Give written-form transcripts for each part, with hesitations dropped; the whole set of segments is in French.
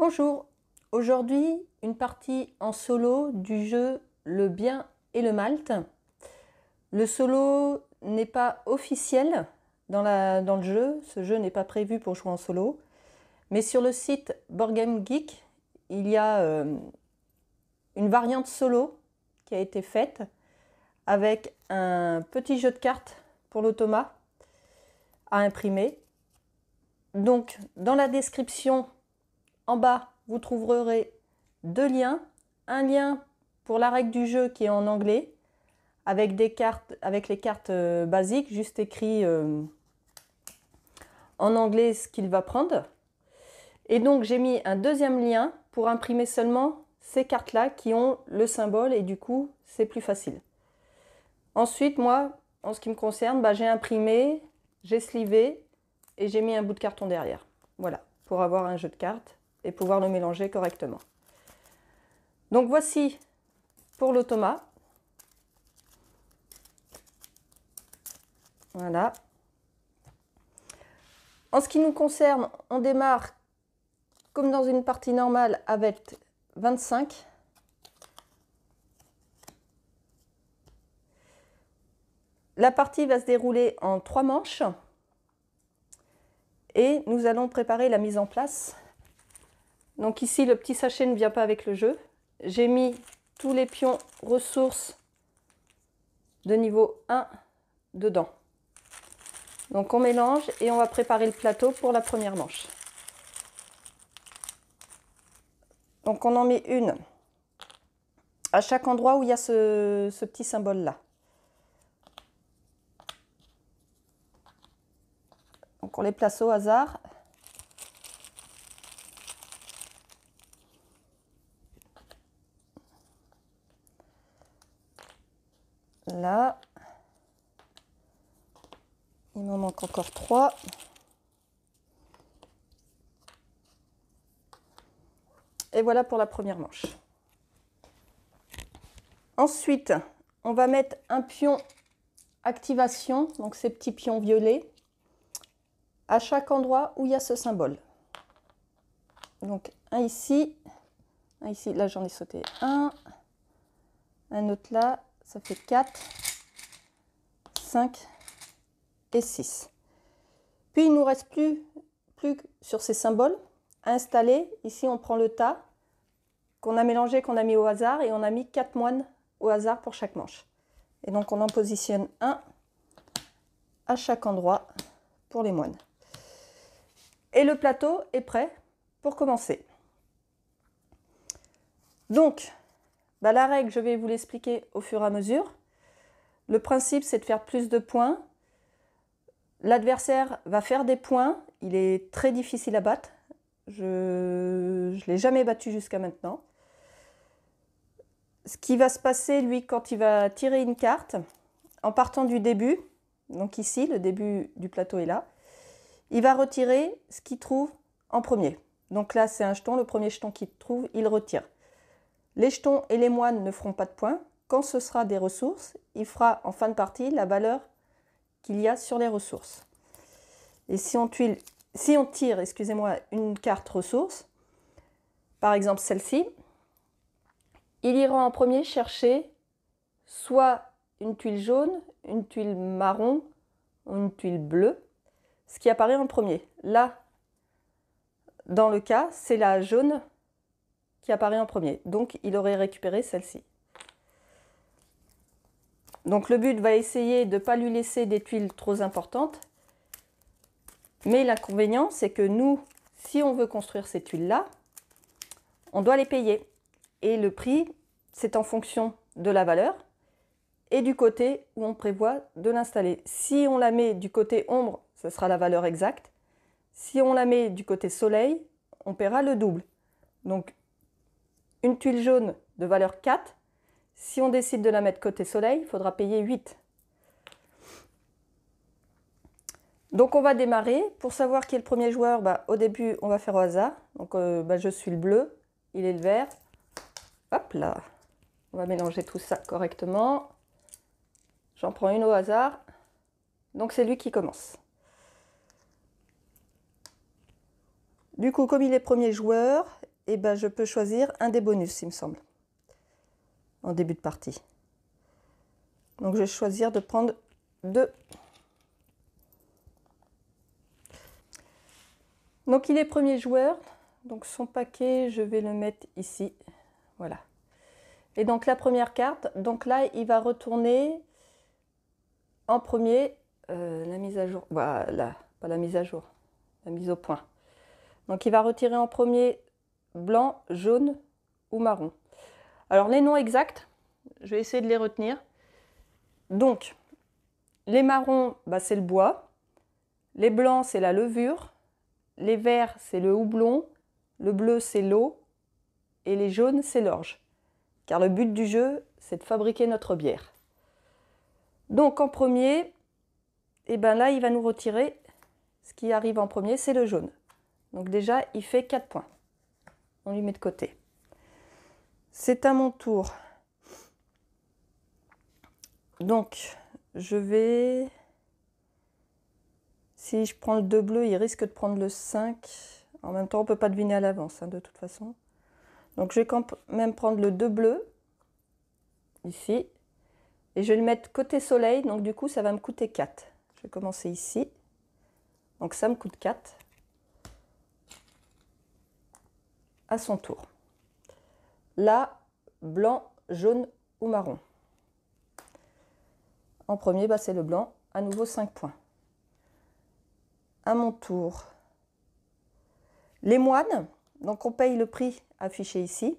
Bonjour, aujourd'hui une partie en solo du jeu Le Bien et le Malte. Le solo n'est pas officiel dans le jeu, ce jeu n'est pas prévu pour jouer en solo, mais sur le site Board Game Geek, il y a une variante solo qui a été faite avec un petit jeu de cartes pour l'automa à imprimer. Donc dans la description en bas, vous trouverez deux liens. Un lien pour la règle du jeu qui est en anglais, avec des cartes, avec les cartes basiques, juste écrit en anglais ce qu'il va prendre. Et donc j'ai mis un deuxième lien pour imprimer seulement ces cartes-là qui ont le symbole et du coup c'est plus facile. Ensuite, moi, en ce qui me concerne, j'ai imprimé, j'ai slivé et j'ai mis un bout de carton derrière. Voilà, pour avoir un jeu de cartes et pouvoir le mélanger correctement. Donc voici pour l'automa. Voilà. En ce qui nous concerne, on démarre comme dans une partie normale avec 25. La partie va se dérouler en 3 manches. Et nous allons préparer la mise en place. Donc ici, le petit sachet ne vient pas avec le jeu. J'ai mis tous les pions ressources de niveau 1 dedans. Donc on mélange et on va préparer le plateau pour la première manche. Donc on en met une à chaque endroit où il y a ce petit symbole là. Donc on les place au hasard. Là. Il m'en manque encore 3. Et voilà pour la première manche. Ensuite, on va mettre un pion activation, donc ces petits pions violets, à chaque endroit où il y a ce symbole. Donc un ici, là j'en ai sauté un autre là, ça fait 4, 5 et 6. Puis il ne nous reste plus sur ces symboles à installer. Ici on prend le tas qu'on a mélangé, qu'on a mis au hasard et on a mis 4 moines au hasard pour chaque manche. Et donc on en positionne un à chaque endroit pour les moines. Et le plateau est prêt pour commencer. Donc, la règle, je vais vous l'expliquer au fur et à mesure. Le principe, c'est de faire plus de points. L'adversaire va faire des points. Il est très difficile à battre. Je ne l'ai jamais battu jusqu'à maintenant. Ce qui va se passer, lui, quand il va tirer une carte, en partant du début, donc ici, le début du plateau est là, il va retirer ce qu'il trouve en premier. Donc là, c'est un jeton, le premier jeton qu'il trouve, il retire. Les jetons et les moines ne feront pas de points. Quand ce sera des ressources, il fera en fin de partie la valeur qu'il y a sur les ressources. Et si on tire, excusez-moi, une carte ressource, par exemple celle-ci, il ira en premier chercher soit une tuile jaune, une tuile marron ou une tuile bleue, ce qui apparaît en premier. Là, dans le cas, c'est la jaune qui apparaît en premier. Donc, il aurait récupéré celle-ci. Donc, le but va essayer de ne pas lui laisser des tuiles trop importantes. Mais l'inconvénient, c'est que nous, si on veut construire ces tuiles-là, on doit les payer. Et le prix, c'est en fonction de la valeur et du côté où on prévoit de l'installer. Si on la met du côté ombre, ce sera la valeur exacte. Si on la met du côté soleil, on paiera le double. Donc, une tuile jaune de valeur 4, si on décide de la mettre côté soleil, il faudra payer 8. Donc on va démarrer. Pour savoir qui est le premier joueur, au début, on va faire au hasard. Donc je suis le bleu, il est le vert. Hop là, on va mélanger tout ça correctement. J'en prends une au hasard. Donc c'est lui qui commence. Du coup, comme il est premier joueur, eh ben, je peux choisir un des bonus, il me semble, en début de partie. Donc je vais choisir de prendre 2. Donc il est premier joueur, donc son paquet, je vais le mettre ici, voilà. Et donc la première carte, donc là il va retourner en premier la mise à jour, voilà, pas la mise à jour, la mise au point. Donc il va retirer en premier blanc, jaune ou marron. Alors les noms exacts, je vais essayer de les retenir. Donc les marrons, bah, c'est le bois, les blancs c'est la levure, les verts c'est le houblon, le bleu c'est l'eau et les jaunes c'est l'orge. Car le but du jeu c'est de fabriquer notre bière. Donc en premier, et ben là il va nous retirer, ce qui arrive en premier c'est le jaune. Donc déjà il fait 4 points. On lui met de côté. C'est à mon tour. Donc je vais... Si je prends le 2 bleu, il risque de prendre le 5. En même temps, on ne peut pas deviner à l'avance, hein, de toute façon. Donc, je vais quand même prendre le 2 bleu, ici. Et je vais le mettre côté soleil, donc du coup, ça va me coûter 4. Je vais commencer ici. Donc, ça me coûte 4. À son tour. Là, blanc, jaune ou marron. En premier, bah, c'est le blanc. À nouveau, 5 points. À mon tour. Les moines, donc on paye le prix affiché ici.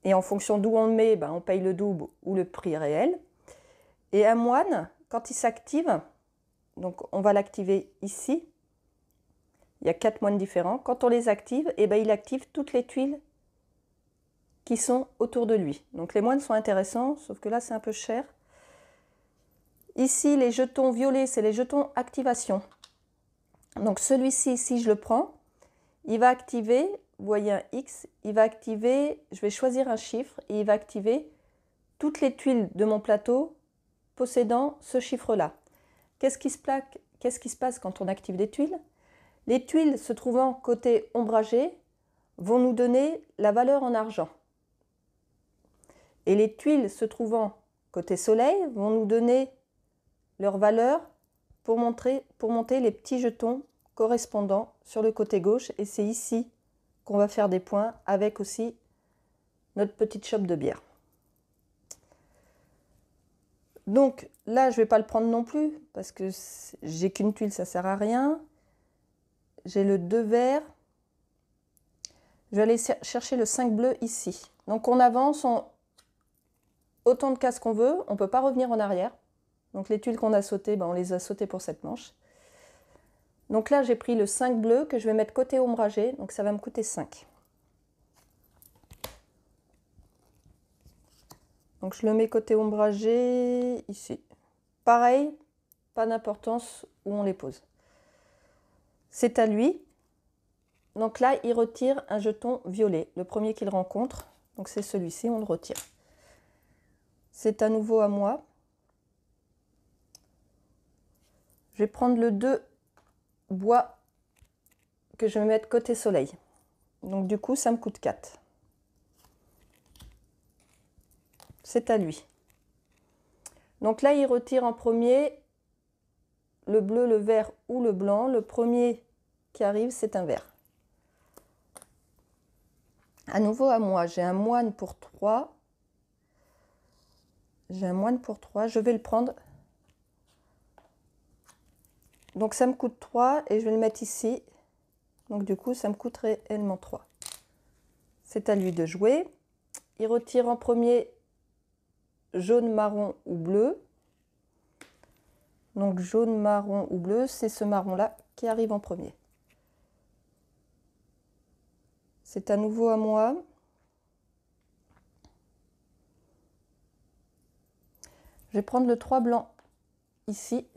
Et en fonction d'où on le met, ben on paye le double ou le prix réel. Et un moine, quand il s'active, donc on va l'activer ici. Il y a 4 moines différents. Quand on les active, et ben il active toutes les tuiles qui sont autour de lui. Donc les moines sont intéressants, sauf que là c'est un peu cher. Ici, les jetons violets, c'est les jetons activation. Donc celui-ci, si je le prends, il va activer, vous voyez un X, il va activer, je vais choisir un chiffre, et il va activer toutes les tuiles de mon plateau possédant ce chiffre-là. Qu'est-ce qui se passe quand on active des tuiles? Les tuiles se trouvant côté ombragé vont nous donner la valeur en argent. Et les tuiles se trouvant côté soleil vont nous donner leur valeur pour monter les petits jetons correspondants sur le côté gauche. Et c'est ici qu'on va faire des points avec aussi notre petite chope de bière. Donc là, je ne vais pas le prendre non plus parce que j'ai qu'une tuile, ça ne sert à rien. J'ai le 2 vert. Je vais aller chercher le 5 bleu ici. Donc on avance autant de cases qu'on veut. On ne peut pas revenir en arrière. Donc les tuiles qu'on a sautées, ben, on les a sautées pour cette manche. Donc là, j'ai pris le 5 bleu que je vais mettre côté ombragé. Donc ça va me coûter 5. Donc je le mets côté ombragé ici. Pareil, pas d'importance où on les pose. C'est à lui. Donc là, il retire un jeton violet, le premier qu'il rencontre. Donc c'est celui-ci, on le retire. C'est à nouveau à moi. Je vais prendre le 2 bois que je vais mettre côté soleil. Donc du coup, ça me coûte 4. C'est à lui. Donc là, il retire en premier le bleu, le vert ou le blanc. Le premier qui arrive, c'est un vert. À nouveau à moi, j'ai un moine pour 3. J'ai un moine pour 3, je vais le prendre. Donc ça me coûte 3 et je vais le mettre ici. Donc du coup, ça me coûte réellement 3. C'est à lui de jouer. Il retire en premier jaune, marron ou bleu. Donc jaune, marron ou bleu, c'est ce marron-là qui arrive en premier. C'est à nouveau à moi. Je vais prendre le 3 blanc ici,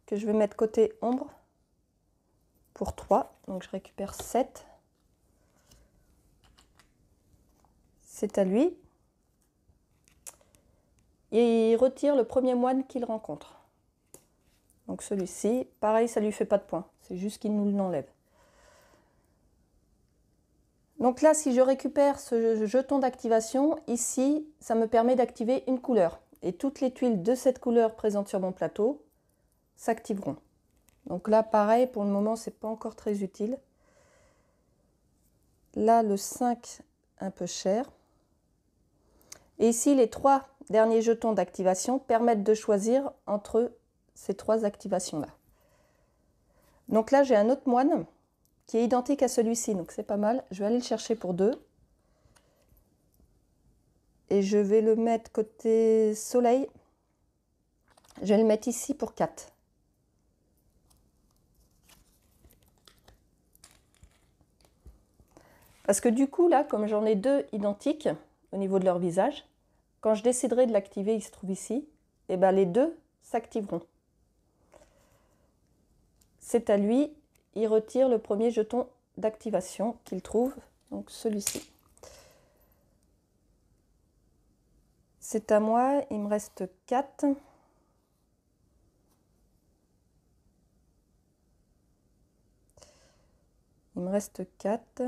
que je vais mettre côté ombre pour 3. Donc je récupère 7. C'est à lui. Et il retire le premier moine qu'il rencontre. Donc celui-ci, pareil, ça ne lui fait pas de points. C'est juste qu'il nous l'enlève. Donc là, si je récupère ce jeton d'activation, ici, ça me permet d'activer une couleur. Et toutes les tuiles de cette couleur présentes sur mon plateau s'activeront. Donc là, pareil, pour le moment, c'est pas encore très utile. Là, le 5, un peu cher. Et ici, les 3 derniers jetons d'activation permettent de choisir entre ces 3 activations-là. Donc là, j'ai un autre moine qui est identique à celui-ci, donc c'est pas mal. Je vais aller le chercher pour 2. Et je vais le mettre côté soleil. Je vais le mettre ici pour 4. Parce que du coup, là, comme j'en ai 2 identiques au niveau de leur visage, quand je déciderai de l'activer, il se trouve ici, et bien les 2 s'activeront. C'est à lui, il retire le premier jeton d'activation qu'il trouve, donc celui-ci. C'est à moi, il me reste 4. Il me reste 4.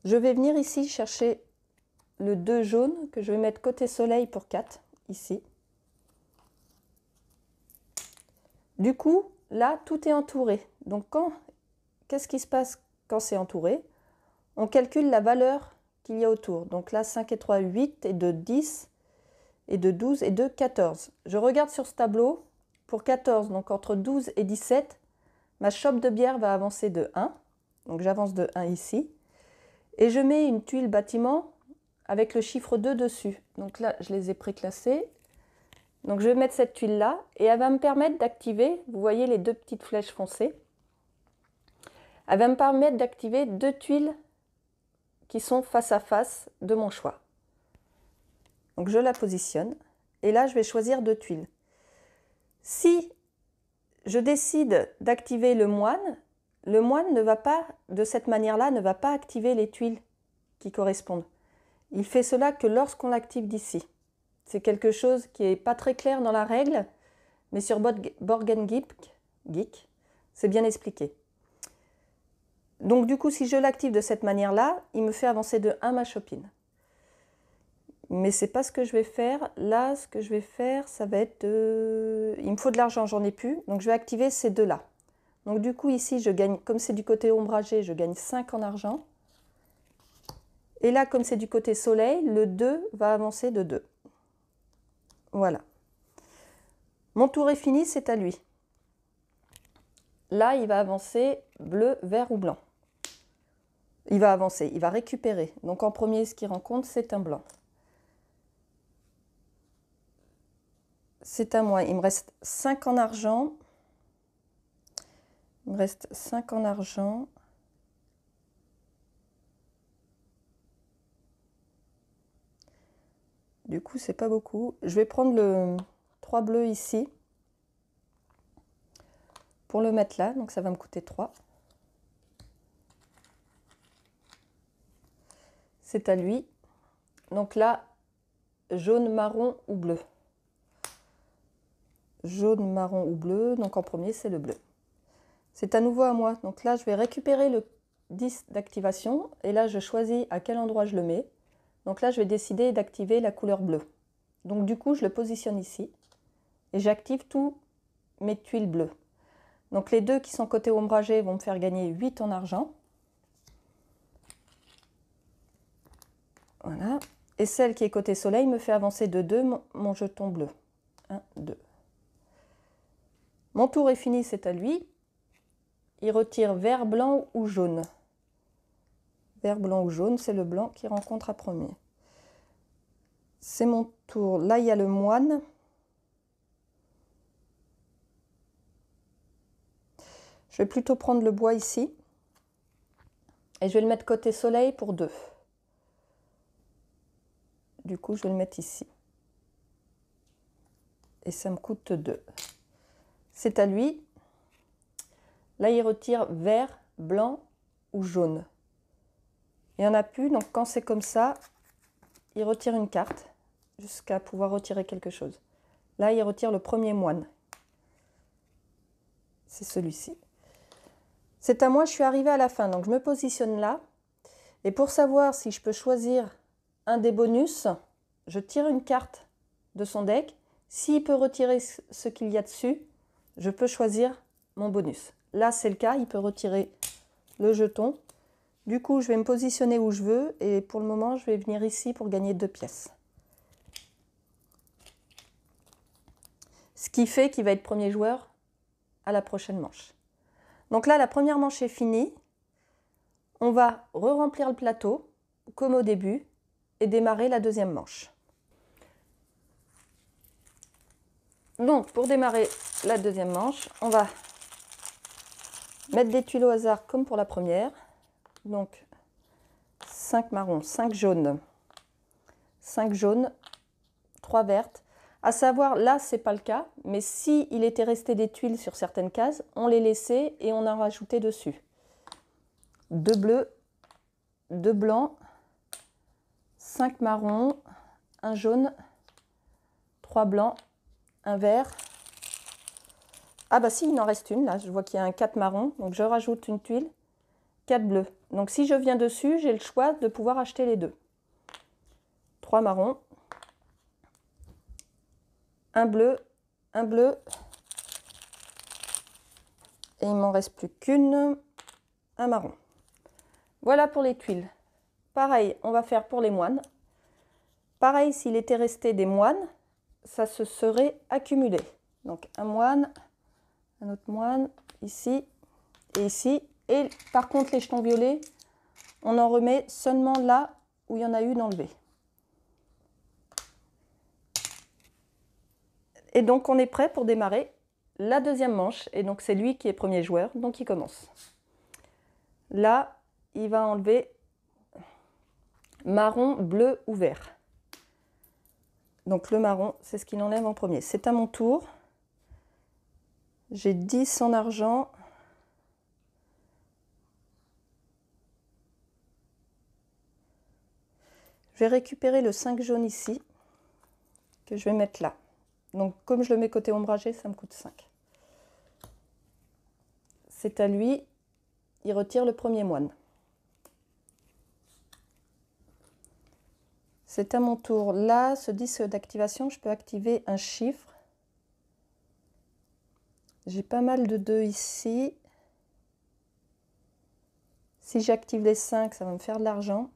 Je vais venir ici chercher le 2 jaune que je vais mettre côté soleil pour 4, ici. Du coup, là, tout est entouré. Donc, qu'est-ce qui se passe quand c'est entouré? On calcule la valeur qu'il y a autour. Donc là, 5 et 3, 8, et de 10, et de 12, et de 14. Je regarde sur ce tableau. Pour 14, donc entre 12 et 17, ma chope de bière va avancer de 1. Donc j'avance de 1 ici. Et je mets une tuile bâtiment avec le chiffre 2 dessus. Donc là, je les ai préclassés. Donc je vais mettre cette tuile là et elle va me permettre d'activer, vous voyez les 2 petites flèches foncées. Elle va me permettre d'activer 2 tuiles qui sont face à face de mon choix. Donc je la positionne et là je vais choisir 2 tuiles. Si je décide d'activer le moine ne va pas, de cette manière-là, ne va pas activer les tuiles qui correspondent. Il fait cela que lorsqu'on l'active d'ici. C'est quelque chose qui n'est pas très clair dans la règle, mais sur Board Geek, c'est bien expliqué. Donc du coup, si je l'active de cette manière-là, il me fait avancer de 1 ma chopine. Mais c'est pas ce que je vais faire. Là, ce que je vais faire, ça va être il me faut de l'argent, j'en ai plus. Donc je vais activer ces 2-là. Donc du coup, ici, je gagne, comme c'est du côté ombragé, je gagne 5 en argent. Et là, comme c'est du côté soleil, le 2 va avancer de 2. Voilà. Mon tour est fini, c'est à lui. Là, il va avancer bleu, vert ou blanc. Il va avancer, il va récupérer. Donc en premier, ce qu'il rencontre, c'est un blanc. C'est à moi. Il me reste 5 en argent. Il me reste 5 en argent. Du coup, c'est pas beaucoup. Je vais prendre le 3 bleus ici pour le mettre là. Donc ça va me coûter 3. C'est à lui. Donc là, jaune, marron ou bleu. Jaune, marron ou bleu. Donc en premier, c'est le bleu. C'est à nouveau à moi. Donc là, je vais récupérer le 10 d'activation. Et là, je choisis à quel endroit je le mets. Donc là, je vais décider d'activer la couleur bleue. Donc du coup, je le positionne ici. Et j'active tous mes tuiles bleues. Donc les 2 qui sont côté ombragé vont me faire gagner 8 en argent. Voilà. Et celle qui est côté soleil me fait avancer de 2 mon jeton bleu. 1, 2. Mon tour est fini, c'est à lui. Il retire vert, blanc ou jaune. Vert, blanc ou jaune, c'est le blanc qui rencontre à premier. C'est mon tour. Là, il y a le moine. Je vais plutôt prendre le bois ici. Et je vais le mettre côté soleil pour 2. Du coup, je vais le mettre ici. Et ça me coûte 2. C'est à lui. Là, il retire vert, blanc ou jaune. Il n'y en a plus, donc quand c'est comme ça, il retire une carte jusqu'à pouvoir retirer quelque chose. Là, il retire le premier moine. C'est celui-ci. C'est à moi, je suis arrivée à la fin, donc je me positionne là. Et pour savoir si je peux choisir un des bonus, je tire une carte de son deck. S'il peut retirer ce qu'il y a dessus, je peux choisir mon bonus. Là, c'est le cas, il peut retirer le jeton. Du coup, je vais me positionner où je veux et pour le moment, je vais venir ici pour gagner 2 pièces. Ce qui fait qu'il va être premier joueur à la prochaine manche. Donc là, la première manche est finie. On va re-remplir le plateau, comme au début, et démarrer la deuxième manche. Donc, pour démarrer la deuxième manche, on va mettre des tuiles au hasard comme pour la première. Donc, 5 marrons, 5 jaunes, 5 jaunes, 3 vertes. À savoir, là, ce n'est pas le cas, mais si il était resté des tuiles sur certaines cases, on les laissait et on en rajoutait dessus. 2 bleus, 2 blancs, 5 marrons, 1 jaune, 3 blancs, 1 vert. Ah bah si, il en reste une, là, je vois qu'il y a un 4 marron, donc je rajoute une tuile, 4 bleus. Donc si je viens dessus, j'ai le choix de pouvoir acheter les deux. 3 marrons, un bleu, et il m'en reste plus qu'une, un marron. Voilà pour les tuiles. Pareil, on va faire pour les moines. Pareil, s'il était resté des moines, ça se serait accumulé. Donc un moine, un autre moine, ici et ici. Et par contre, les jetons violets, on en remet seulement là où il y en a eu d'enlevé. Et donc, on est prêt pour démarrer la deuxième manche. Et donc, c'est lui qui est premier joueur, donc il commence. Là, il va enlever marron, bleu ou vert. Donc, le marron, c'est ce qu'il enlève en premier. C'est à mon tour. J'ai 10 en argent. Je vais récupérer le 5 jaune ici, que je vais mettre là. Donc, comme je le mets côté ombragé, ça me coûte 5. C'est à lui, il retire le premier moine. C'est à mon tour. Là, ce disque d'activation, je peux activer un chiffre. J'ai pas mal de 2 ici. Si j'active les 5, ça va me faire de l'argent.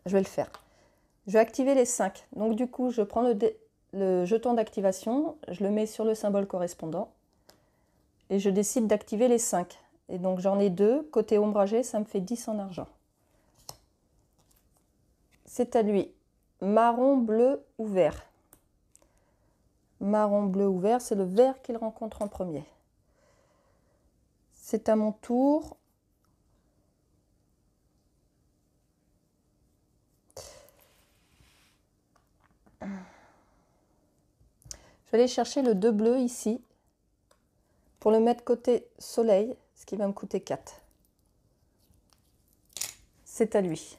Je vais le faire. Je vais activer les 5. Donc du coup, je prends le jeton d'activation, je le mets sur le symbole correspondant et je décide d'activer les 5. Et donc j'en ai 2. Côté ombragé, ça me fait 10 en argent. C'est à lui. Marron, bleu ou vert. Marron, bleu ou vert, c'est le vert qu'il rencontre en premier. C'est à mon tour. Je vais aller chercher le 2 bleu ici pour le mettre côté soleil, ce qui va me coûter 4. C'est à lui.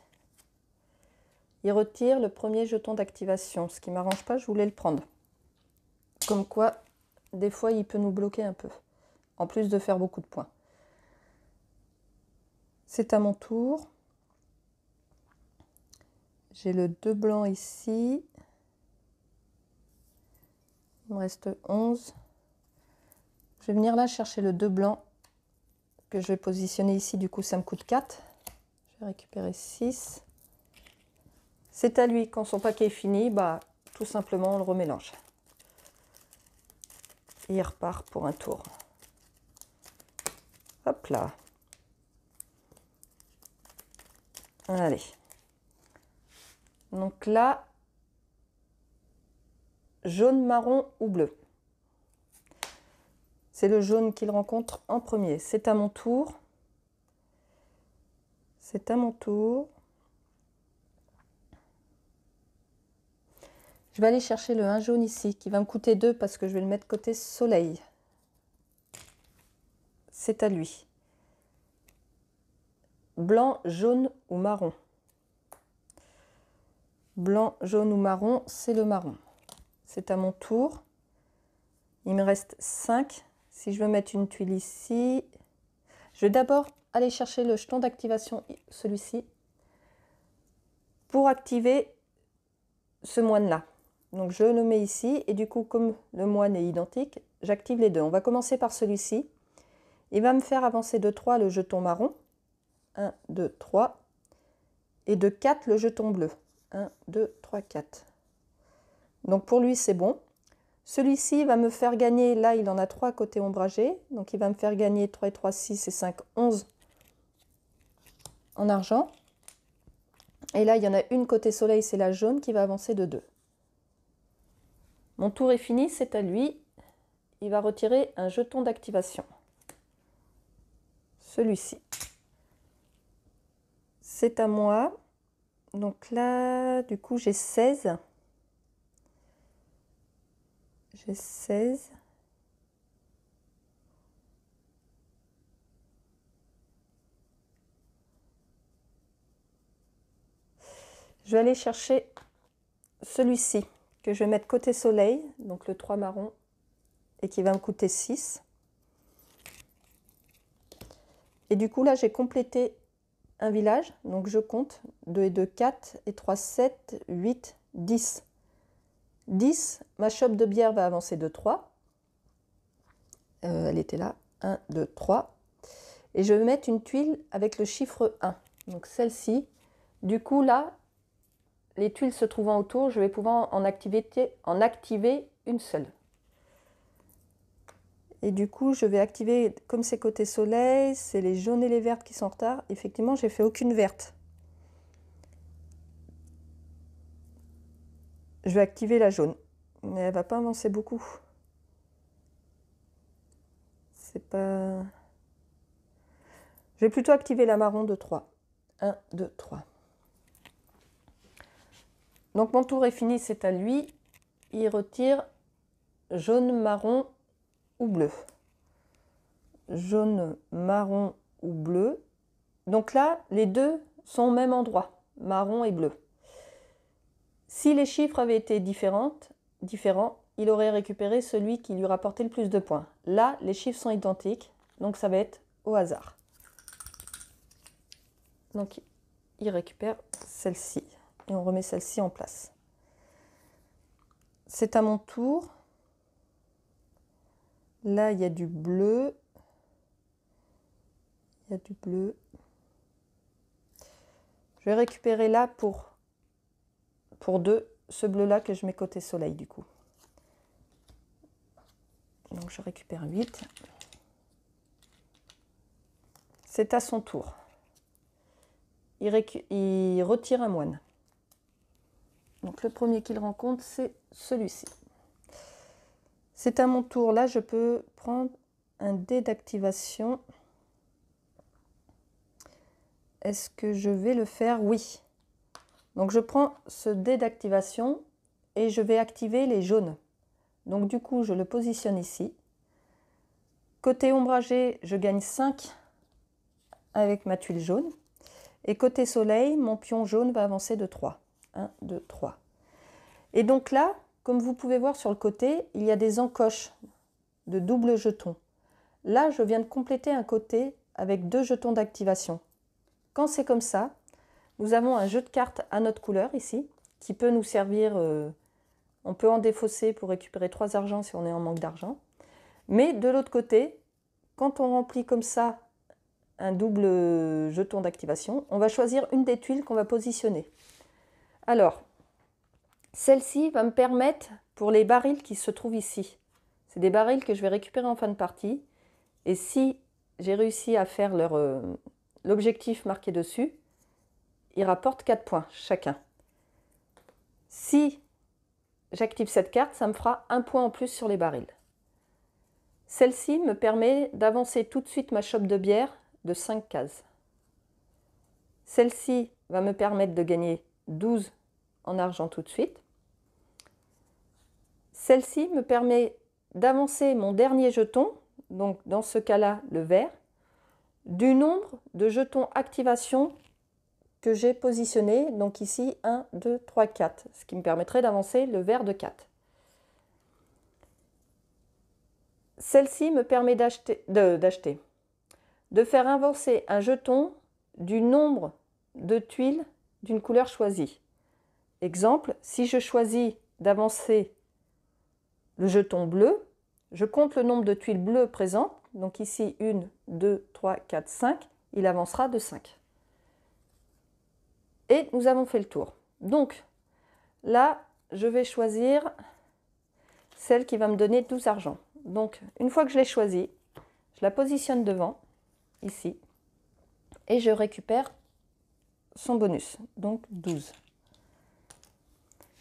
Il retire le premier jeton d'activation, ce qui ne m'arrange pas, je voulais le prendre. Comme quoi, des fois, il peut nous bloquer un peu, en plus de faire beaucoup de points. C'est à mon tour. J'ai le 2 blanc ici. Il me reste 11. Je vais venir là chercher le 2 blanc que je vais positionner ici. Du coup, ça me coûte 4. Je vais récupérer 6. C'est à lui. Quand son paquet est fini, bah, tout simplement, on le remélange. Et il repart pour un tour. Hop là. Allez. Donc là, jaune, marron ou bleu. C'est le jaune qu'il rencontre en premier. C'est à mon tour. C'est à mon tour. Je vais aller chercher le 1 jaune ici, qui va me coûter 2 parce que je vais le mettre côté soleil. C'est à lui. Blanc, jaune ou marron. Blanc, jaune ou marron, c'est le marron. C'est à mon tour. Il me reste 5. Si je veux mettre une tuile ici, Je vais d'abord aller chercher le jeton d'activation, celui-ci, pour activer ce moine-là. Donc je le mets ici et du coup, comme le moine est identique, j'active les deux. On va commencer par celui-ci. Il va me faire avancer de 3 le jeton marron. 1, 2, 3. Et de 4 le jeton bleu. 1, 2, 3, 4. Donc pour lui, c'est bon. Celui-ci va me faire gagner, là il en a 3 côté ombragé. Donc il va me faire gagner 3 et 3, 6 et 5, 11 en argent. Et là, il y en a une côté soleil, c'est la jaune qui va avancer de 2. Mon tour est fini, c'est à lui. Il va retirer un jeton d'activation. Celui-ci. C'est à moi. Donc là, du coup, j'ai 16. J'ai 16. Je vais aller chercher celui-ci, que je vais mettre côté soleil, donc le 3 marron, et qui va me coûter 6. Et du coup, là, j'ai complété un village, donc je compte 2 et 2, 4, et 3, 7, 8, 10. 10, ma chope de bière va avancer de 3. Elle était là, 1, 2, 3. Et je vais mettre une tuile avec le chiffre 1, donc celle-ci. Du coup, là, les tuiles se trouvant autour, je vais pouvoir en activer une seule. Et du coup, je vais activer, comme c'est côté soleil, c'est les jaunes et les vertes qui sont en retard. Effectivement, j'ai fait aucune verte. Je vais activer la jaune, mais elle va pas avancer beaucoup. C'est pas... Je vais plutôt activer la marron de 3. 1, 2, 3. Donc mon tour est fini, c'est à lui. Il retire jaune, marron ou bleu. Jaune, marron ou bleu. Donc là, les deux sont au même endroit, marron et bleu. Si les chiffres avaient été différents, il aurait récupéré celui qui lui rapportait le plus de points. Là, les chiffres sont identiques, donc ça va être au hasard. Donc il récupère celle-ci et on remet celle-ci en place. C'est à mon tour. Là, il y a du bleu. Il y a du bleu. Je vais récupérer là pour 2, ce bleu-là que je mets côté soleil du coup. Donc je récupère 8. C'est à son tour. Il retire un moine. Donc le premier qu'il rencontre, c'est celui-ci. C'est à mon tour. Là, je peux prendre un dé d'activation. Est-ce que je vais le faire? Oui. Donc je prends ce dé d'activation et je vais activer les jaunes. Donc du coup, je le positionne ici. Côté ombragé, je gagne 5 avec ma tuile jaune. Et côté soleil, mon pion jaune va avancer de 3. 1, 2, 3. Et donc là, comme vous pouvez voir sur le côté, il y a des encoches de double jetons. Là, je viens de compléter un côté avec 2 jetons d'activation. Quand c'est comme ça, nous avons un jeu de cartes à notre couleur ici, qui peut nous servir, on peut en défausser pour récupérer 3 argents si on est en manque d'argent. Mais de l'autre côté, quand on remplit comme ça un double jeton d'activation, on va choisir une des tuiles qu'on va positionner. Alors, celle-ci va me permettre, pour les barils qui se trouvent ici, c'est des barils que je vais récupérer en fin de partie, et si j'ai réussi à faire l'objectif marqué dessus, ils rapportent 4 points chacun. Si j'active cette carte, ça me fera 1 point en plus sur les barils. Celle-ci me permet d'avancer tout de suite ma chope de bière de 5 cases. Celle-ci va me permettre de gagner 12 en argent tout de suite. Celle-ci me permet d'avancer mon dernier jeton, donc dans ce cas-là le vert, du nombre de jetons activation que j'ai positionné, donc ici 1, 2, 3, 4, ce qui me permettrait d'avancer le vert de 4. Celle-ci me permet de faire avancer un jeton du nombre de tuiles d'une couleur choisie. Exemple, si je choisis d'avancer le jeton bleu, je compte le nombre de tuiles bleues présentes. Donc ici, 1, 2, 3, 4, 5. Il avancera de 5. Et nous avons fait le tour. Donc là, je vais choisir celle qui va me donner 12 argent. Donc une fois que je l'ai choisie, je la positionne devant, ici, et je récupère son bonus, donc 12.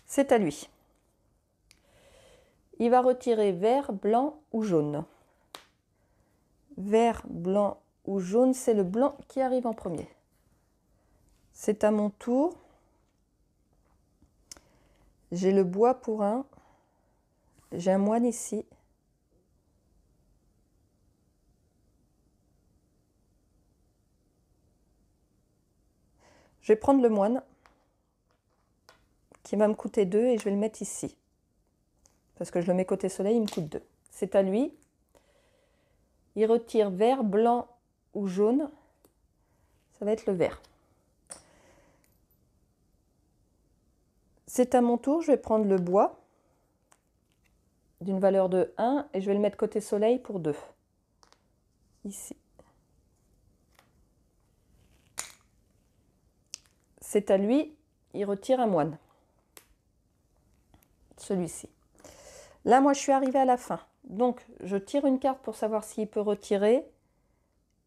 C'est à lui. Il va retirer vert, blanc ou jaune. Vert, blanc ou jaune, c'est le blanc qui arrive en premier. C'est à mon tour. J'ai le bois pour un. J'ai un moine ici. Je vais prendre le moine qui va me coûter 2 et je vais le mettre ici. Parce que je le mets côté soleil, il me coûte 2. C'est à lui. Il retire vert, blanc ou jaune. Ça va être le vert. C'est à mon tour, je vais prendre le bois d'une valeur de 1 et je vais le mettre côté soleil pour 2. Ici. C'est à lui, il retire un moine. Celui-ci. Là, moi, je suis arrivée à la fin. Donc, je tire une carte pour savoir s'il peut retirer.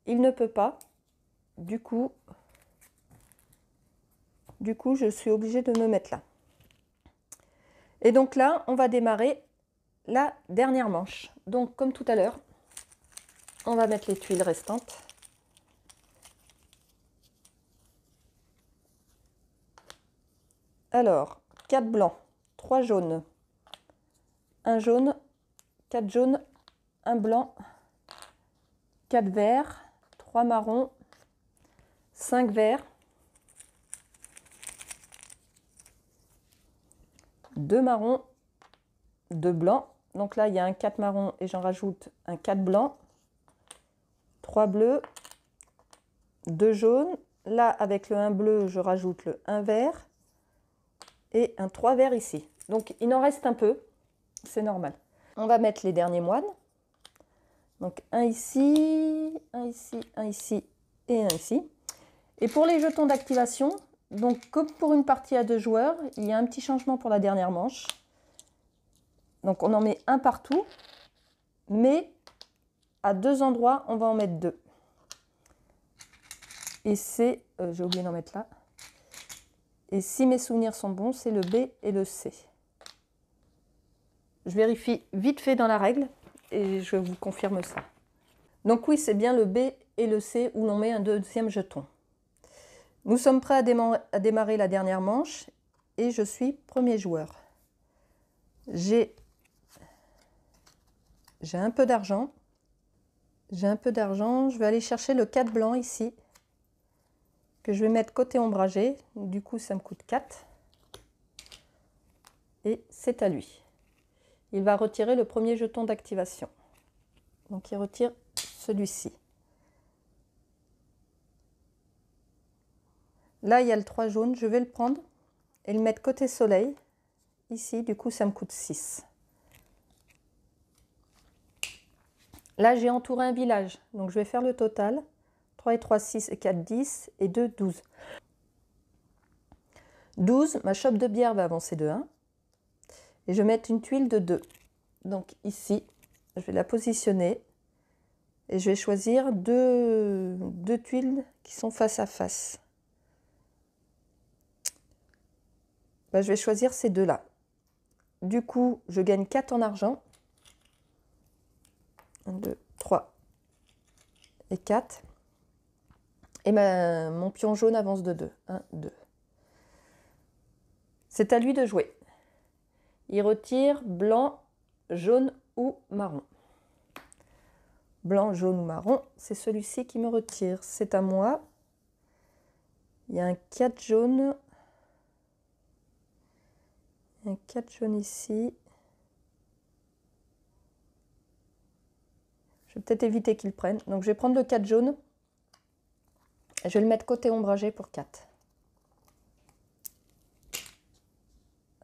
Il ne peut pas. Du coup, je suis obligée de me mettre là. Et donc là, on va démarrer la dernière manche. Donc, comme tout à l'heure, on va mettre les tuiles restantes. Alors, 4 blancs, 3 jaunes, 1 jaune, 4 jaunes, 1 blanc, 4 verts, 3 marrons, 5 verts, 2 marrons, 2 blancs. Donc là, il y a un 4 marron et j'en rajoute un 4 blanc, 3 bleus, 2 jaunes. Là, avec le 1 bleu, je rajoute le 1 vert et un 3 vert ici. Donc, il en reste un peu, c'est normal. On va mettre les derniers moines. Donc, un ici, un ici, un ici et un ici. Et pour les jetons d'activation, donc comme pour une partie à 2 joueurs, il y a un petit changement pour la dernière manche. Donc, on en met un partout, mais à 2 endroits, on va en mettre 2. Et c'est, j'ai oublié d'en mettre là. Et si mes souvenirs sont bons, c'est le B et le C. Je vérifie vite fait dans la règle et je vous confirme ça. Donc oui, c'est bien le B et le C où l'on met un deuxième jeton. Nous sommes prêts à démarrer la dernière manche et je suis premier joueur. J'ai un peu d'argent. Je vais aller chercher le 4 blanc ici, que je vais mettre côté ombragé. Du coup, ça me coûte 4. Et c'est à lui. Il va retirer le premier jeton d'activation. Donc, il retire celui-ci. Là, il y a le 3 jaune. Je vais le prendre et le mettre côté soleil. Ici, du coup, ça me coûte 6. Là, j'ai entouré un village. Donc, je vais faire le total. 3 et 3, 6 et 4, 10 et 2, 12. 12, ma chope de bière va avancer de 1. Et je vais mettre une tuile de 2. Donc ici, je vais la positionner. Et je vais choisir deux tuiles qui sont face à face. Ben, je vais choisir ces deux-là. Du coup, je gagne 4 en argent. 1, 2, 3 et 4. Et mon pion jaune avance de 2. 1, 2. C'est à lui de jouer. Il retire blanc, jaune ou marron. Blanc, jaune ou marron, c'est celui-ci qui me retire. C'est à moi. Il y a un 4 jaune. Un 4 jaune ici. Je vais peut-être éviter qu'il prenne. Donc je vais prendre le 4 jaune Je vais le mettre côté ombragé pour 4.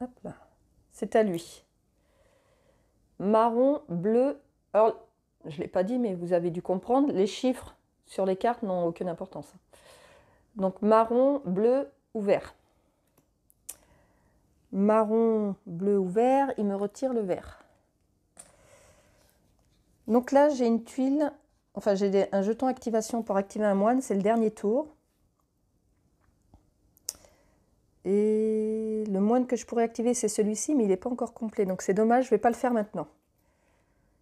Hop là. C'est à lui. Marron, bleu. Alors, je ne l'ai pas dit, mais vous avez dû comprendre, les chiffres sur les cartes n'ont aucune importance. Donc marron, bleu ou vert. Marron, bleu ou vert, il me retire le vert. Donc là, j'ai une tuile, enfin j'ai un jeton activation pour activer un moine, c'est le dernier tour. Et le moine que je pourrais activer, c'est celui-ci, mais il n'est pas encore complet. Donc c'est dommage, je ne vais pas le faire maintenant.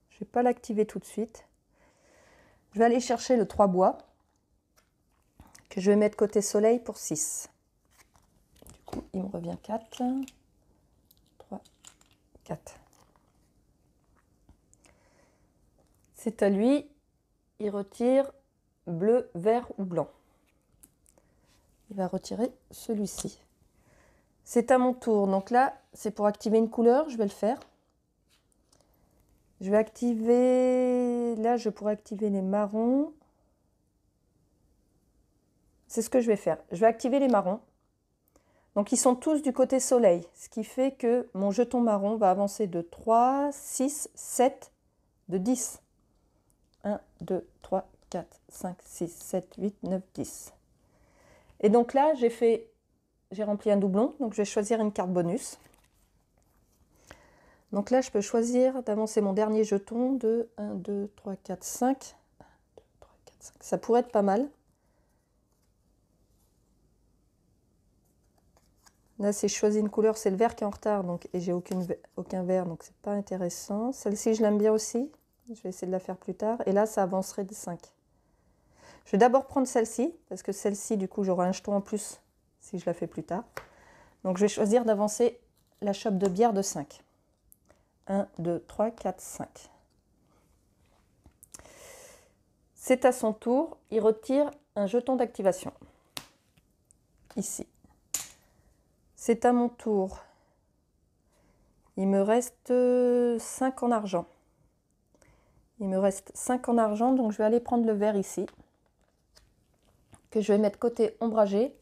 Je ne vais pas l'activer tout de suite. Je vais aller chercher le 3 bois, que je vais mettre côté soleil pour 6. Du coup, il me revient 4. 3, 4. C'est à lui, il retire bleu, vert ou blanc. Il va retirer celui-ci. C'est à mon tour, donc là, c'est pour activer une couleur, je vais le faire. Je vais activer, là je pourrais activer les marrons. C'est ce que je vais faire. Je vais activer les marrons. Donc ils sont tous du côté soleil, ce qui fait que mon jeton marron va avancer de 3, 6, 7, de 10. 1, 2, 3, 4, 5, 6, 7, 8, 9, 10. Et donc là, j'ai rempli un doublon, donc je vais choisir une carte bonus. Donc là, je peux choisir d'avancer mon dernier jeton de 1, 2, 3, 4, 5. 1, 2, 3, 4, 5. Ça pourrait être pas mal. Là, si je choisis une couleur, c'est le vert qui est en retard, donc, et j'ai aucun vert, donc c'est pas intéressant. Celle-ci, je l'aime bien aussi. Je vais essayer de la faire plus tard. Et là, ça avancerait de 5. Je vais d'abord prendre celle-ci, parce que celle-ci, du coup, j'aurai un jeton en plus si je la fais plus tard. Donc, je vais choisir d'avancer la chope de bière de 5. 1, 2, 3, 4, 5. C'est à son tour. Il retire un jeton d'activation. Ici. C'est à mon tour. Il me reste 5 en argent. Il me reste 5 en argent, donc je vais aller prendre le vert ici, que je vais mettre côté ombragé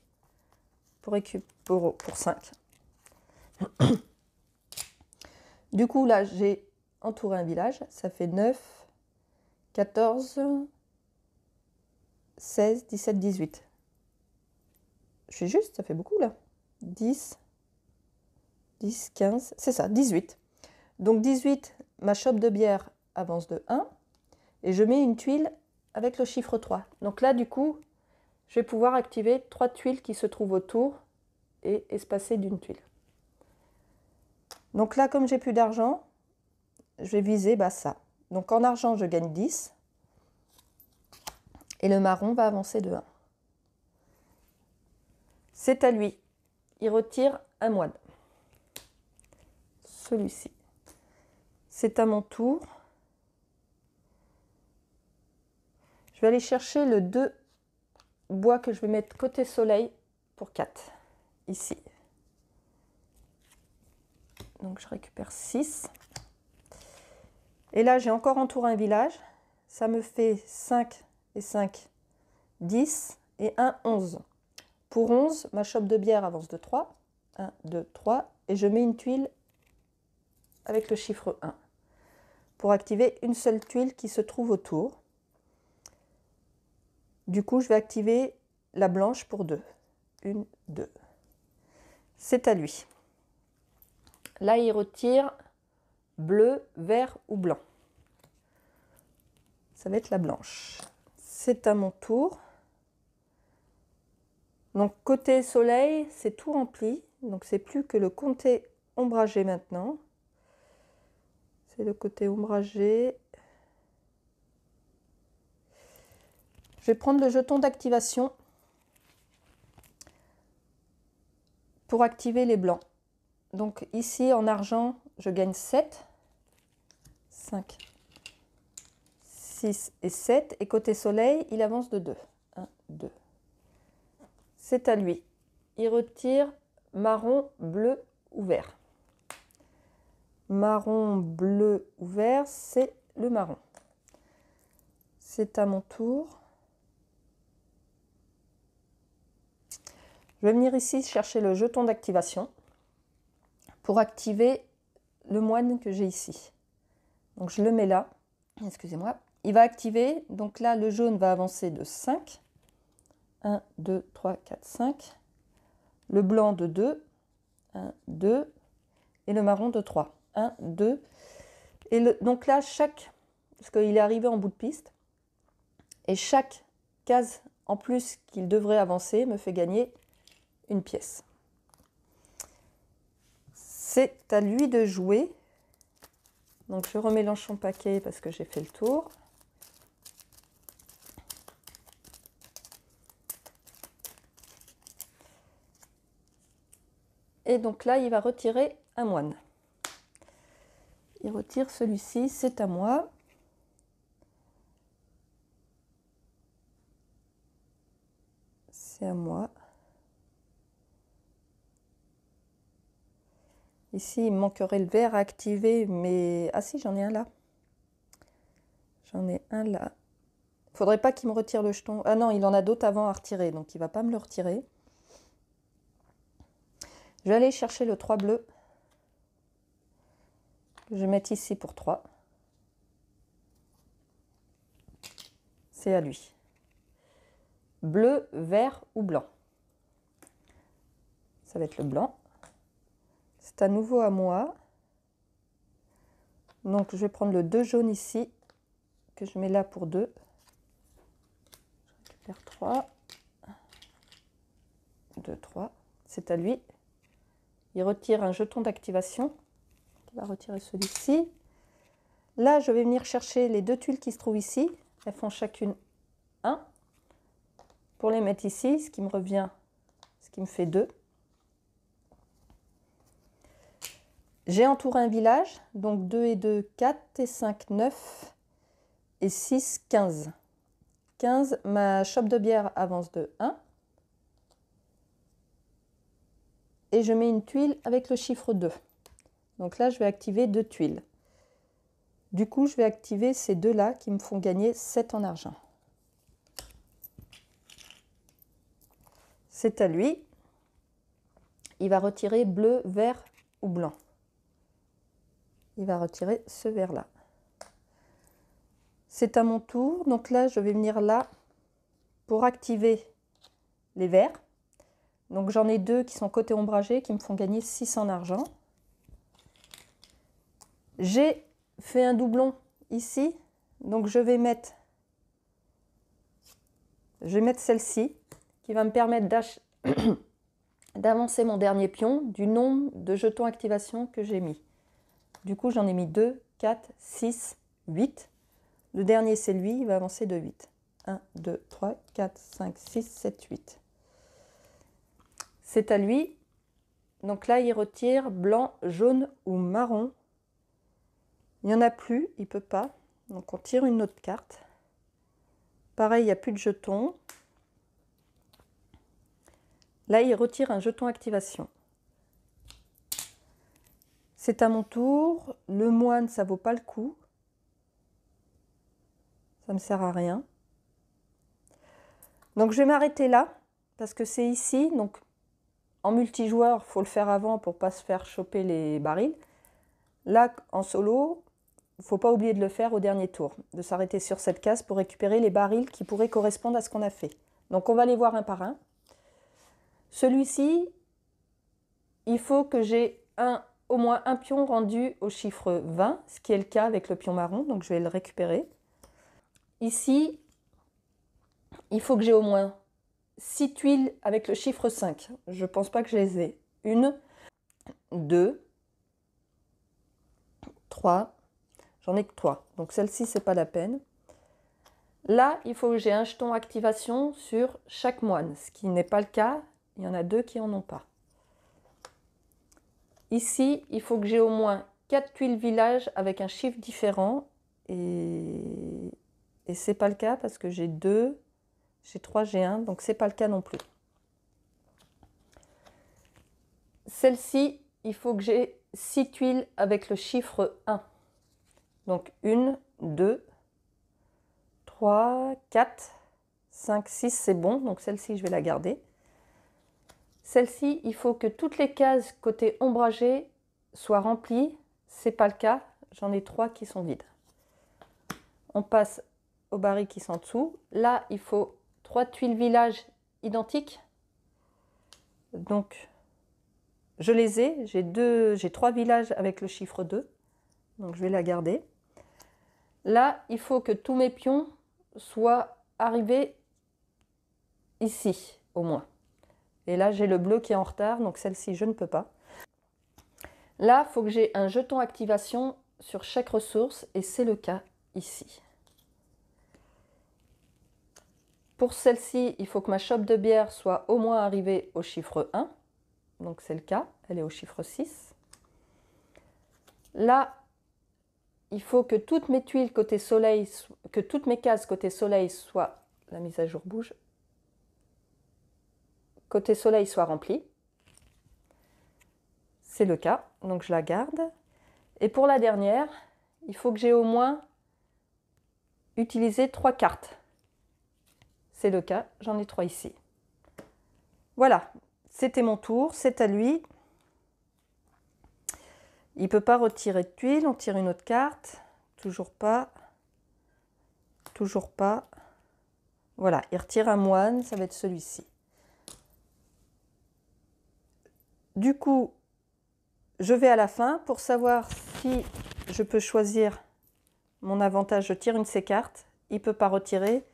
pour 5. Du coup, là, j'ai entouré un village. Ça fait 9, 14, 16, 17, 18. Je suis juste, ça fait beaucoup là. 10, 10, 15, c'est ça, 18. Donc 18, ma chope de bière avance de 1. Et je mets une tuile avec le chiffre 3. Donc là, du coup, je vais pouvoir activer 3 tuiles qui se trouvent autour et espacer d'une tuile. Donc là, comme j'ai plus d'argent, je vais viser ça. Donc en argent, je gagne 10. Et le marron va avancer de 1. C'est à lui. Il retire un moine. Celui-ci. C'est à mon tour. Je vais aller chercher le 2 bois que je vais mettre côté soleil pour 4. Ici. Donc je récupère 6. Et là, j'ai encore entouré un village. Ça me fait 5 et 5, 10 et 1, 11. Pour 11, ma chope de bière avance de 3. 1, 2, 3. Et je mets une tuile avec le chiffre 1 pour activer une seule tuile qui se trouve autour. Du coup, je vais activer la blanche pour 2. 1, 2. C'est à lui. Là, il retire bleu, vert ou blanc. Ça va être la blanche. C'est à mon tour. Donc, côté soleil, c'est tout rempli. Donc, c'est plus que le côté ombragé maintenant. C'est le côté ombragé. Je vais prendre le jeton d'activation pour activer les blancs. Donc ici en argent, je gagne 7, 5, 6 et 7. Et côté soleil, il avance de 2. 1, 2. C'est à lui. Il retire marron, bleu ou vert. Marron, bleu ou vert, c'est le marron. C'est à mon tour. Je vais venir ici chercher le jeton d'activation pour activer le moine que j'ai ici. Donc je le mets là, excusez-moi. Il va activer, donc là le jaune va avancer de 5. 1, 2, 3, 4, 5. Le blanc de 2. 1, 2. Et le marron de 3. 1, 2. Et donc là, parce qu'il est arrivé en bout de piste, et chaque case en plus qu'il devrait avancer me fait gagner une pièce. C'est à lui de jouer. Donc je remélange son paquet parce que j'ai fait le tour. Et donc là, il va retirer un moine. Il retire celui-ci, c'est à moi. C'est à moi. Ici, il me manquerait le vert à activer, mais... Ah si, j'en ai un là. J'en ai un là. Il ne faudrait pas qu'il me retire le jeton. Ah non, il en a d'autres avant à retirer, donc il ne va pas me le retirer. Je vais aller chercher le 3 bleu. Je vais mettre ici pour 3. C'est à lui. Bleu, vert ou blanc. Ça va être le blanc. C'est à nouveau à moi. Donc je vais prendre le 2 jaune ici, que je mets là pour 2. Je récupère 3. 2, 3. C'est à lui. Il retire un jeton d'activation. Il va retirer celui-ci. Là, je vais venir chercher les 2 tuiles qui se trouvent ici. Elles font chacune 1. Pour les mettre ici, ce qui me revient, ce qui me fait 2. J'ai entouré un village, donc 2 et 2, 4 et 5, 9 et 6, 15. 15, ma chope de bière avance de 1. Et je mets une tuile avec le chiffre 2. Donc là, je vais activer 2 tuiles. Du coup, je vais activer ces deux-là qui me font gagner 7 en argent. C'est à lui. Il va retirer bleu, vert ou blanc. Il va retirer ce vert-là. C'est à mon tour. Donc là, je vais venir là pour activer les verts. Donc j'en ai 2 qui sont côté ombragé qui me font gagner 6 en argent. J'ai fait un doublon ici. Donc je vais mettre celle-ci qui va me permettre d'avancer mon dernier pion du nombre de jetons activation que j'ai mis. Du coup, j'en ai mis 2, 4, 6, 8. Le dernier, c'est lui, il va avancer de 8. 1, 2, 3, 4, 5, 6, 7, 8. C'est à lui. Donc là, il retire blanc, jaune ou marron. Il n'y en a plus, il ne peut pas. Donc on tire une autre carte. Pareil, il n'y a plus de jetons. Là, il retire un jeton activation. C'est à mon tour. Le moine, ça ne vaut pas le coup. Ça ne me sert à rien. Donc je vais m'arrêter là, parce que c'est ici. Donc en multijoueur, il faut le faire avant pour ne pas se faire choper les barils. Là, en solo, il ne faut pas oublier de le faire au dernier tour, de s'arrêter sur cette case pour récupérer les barils qui pourraient correspondre à ce qu'on a fait. Donc on va les voir un par un. Celui-ci, il faut que j'ai au moins un pion rendu au chiffre 20, ce qui est le cas avec le pion marron, donc je vais le récupérer. Ici, il faut que j'ai au moins 6 tuiles avec le chiffre 5. Je ne pense pas que je les ai. 1, 2, 3, j'en ai que 3. Donc celle-ci, ce n'est pas la peine. Là, il faut que j'ai un jeton activation sur chaque moine, ce qui n'est pas le cas. Il y en a 2 qui n'en ont pas. Ici, il faut que j'ai au moins 4 tuiles village avec un chiffre différent. Et ce n'est pas le cas parce que j'ai 2, j'ai 3, j'ai 1. Donc ce n'est pas le cas non plus. Celle-ci, il faut que j'ai 6 tuiles avec le chiffre 1. Donc 1, 2, 3, 4, 5, 6, c'est bon. Donc celle-ci, je vais la garder. Celle-ci, il faut que toutes les cases côté ombragé soient remplies. Ce n'est pas le cas, j'en ai 3 qui sont vides. On passe aux barils qui sont en dessous. Là, il faut 3 tuiles village identiques. Donc, je les ai. J'ai 3 villages avec le chiffre 2. Donc, je vais la garder. Là, il faut que tous mes pions soient arrivés ici, au moins. Et là, j'ai le bleu qui est en retard, donc celle-ci, je ne peux pas. Là, il faut que j'ai un jeton activation sur chaque ressource, et c'est le cas ici. Pour celle-ci, il faut que ma chope de bière soit au moins arrivée au chiffre 1. Donc c'est le cas, elle est au chiffre 6. Là, il faut que toutes mes tuiles côté soleil, que toutes mes cases côté soleil soient, la mise à jour bouge, côté soleil soient remplies. C'est le cas, donc je la garde. Et pour la dernière, il faut que j'ai au moins utilisé 3 cartes. C'est le cas, j'en ai 3 ici. Voilà, c'était mon tour, c'est à lui. Il ne peut pas retirer de tuile, on tire une autre carte. Toujours pas. Toujours pas. Voilà, il retire un moine, ça va être celui-ci. Du coup, je vais à la fin pour savoir si je peux choisir mon avantage. Je tire une de ces cartes, il ne peut pas retirer.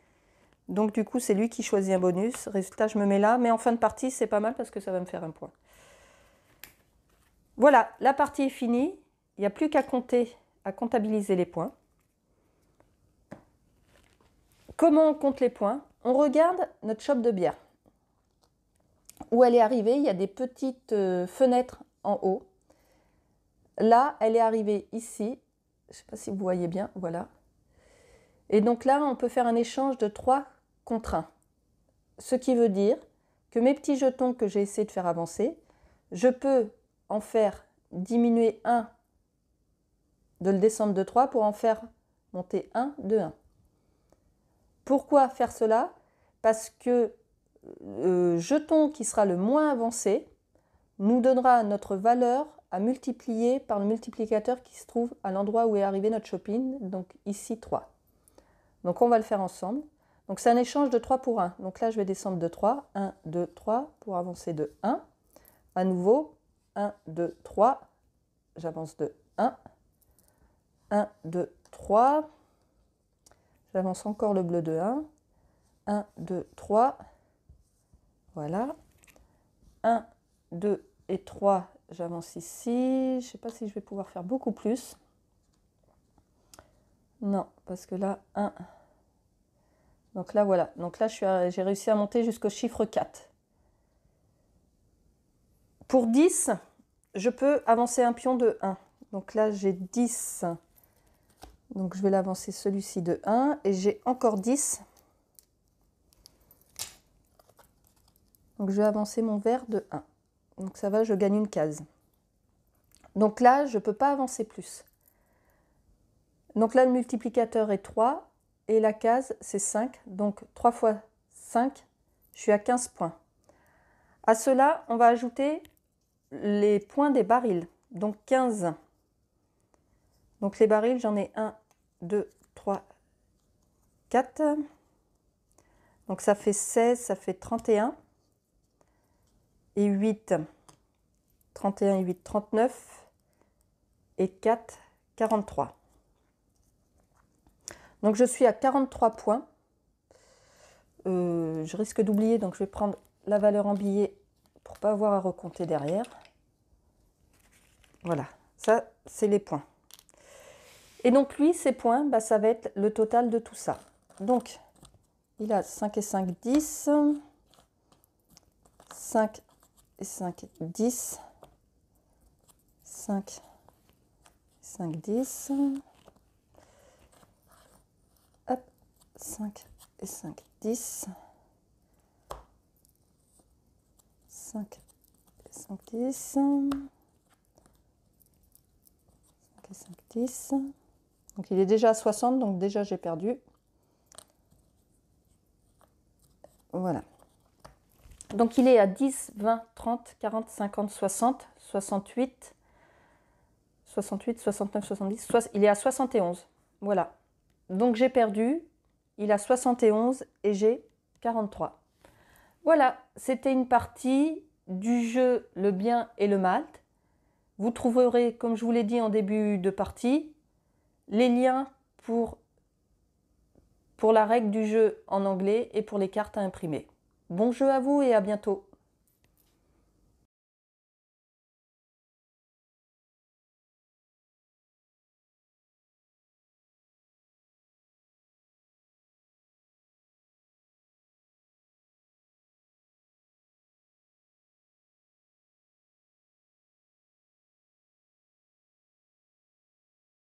Donc du coup, c'est lui qui choisit un bonus. Résultat, je me mets là. Mais en fin de partie, c'est pas mal parce que ça va me faire un point. Voilà, la partie est finie. Il n'y a plus qu'à compter, à comptabiliser les points. Comment on compte les points? On regarde notre chope de bière. Où elle est arrivée, il y a des petites fenêtres en haut. Là, elle est arrivée ici. Je ne sais pas si vous voyez bien, voilà. Et donc là, on peut faire un échange de 3 contre 1. Ce qui veut dire que mes petits jetons que j'ai essayé de faire avancer, je peux en faire diminuer 1, de le descendre de 3 pour en faire monter 1 de 1. Pourquoi faire cela? Parce que le jeton qui sera le moins avancé nous donnera notre valeur à multiplier par le multiplicateur qui se trouve à l'endroit où est arrivé notre shopping, donc ici 3. Donc on va le faire ensemble. Donc c'est un échange de 3 pour 1. Donc là je vais descendre de 3, 1, 2, 3 pour avancer de 1. À nouveau, 1, 2, 3, j'avance de 1, 1, 2, 3, j'avance encore le bleu de 1, 1, 2, 3, voilà, 1, 2 et 3, j'avance ici, je ne sais pas si je vais pouvoir faire beaucoup plus, non, parce que là, 1, donc là voilà, donc là j'ai réussi à monter jusqu'au chiffre 4. Pour 10, je peux avancer un pion de 1. Donc là, j'ai 10. Donc je vais l'avancer celui-ci de 1. Et j'ai encore 10. Donc je vais avancer mon vert de 1. Donc ça va, je gagne une case. Donc là, je ne peux pas avancer plus. Donc là, le multiplicateur est 3. Et la case, c'est 5. Donc 3 fois 5, je suis à 15 points. À cela, on va ajouter les points des barils. Donc 15. Donc les barils, j'en ai 1, 2, 3, 4. Donc ça fait 16, ça fait 31. Et 8, 31 et 8, 39. Et 4, 43. Donc je suis à 43 points. Je risque d'oublier, donc je vais prendre la valeur en billets pour ne pas avoir à recompter derrière. Voilà, ça c'est les points. Et donc lui, ces points, bah, ça va être le total de tout ça. Donc, il a 5 et 5, 10. 5 et 5, 10. 5, 5, 10. Hop, 5 et 5, 10. 5 et 5, 10. 5 et 5, 10. Donc il est déjà à 60, donc déjà j'ai perdu. Voilà. Donc il est à 10, 20, 30, 40, 50, 60, 68, 68, 69, 70, il est à 71. Voilà. Donc j'ai perdu, il a 71 et j'ai 43. Voilà, c'était une partie du jeu Le bien et le mal. Vous trouverez, comme je vous l'ai dit en début de partie, les liens pour la règle du jeu en anglais et pour les cartes à imprimer. Bon jeu à vous et à bientôt.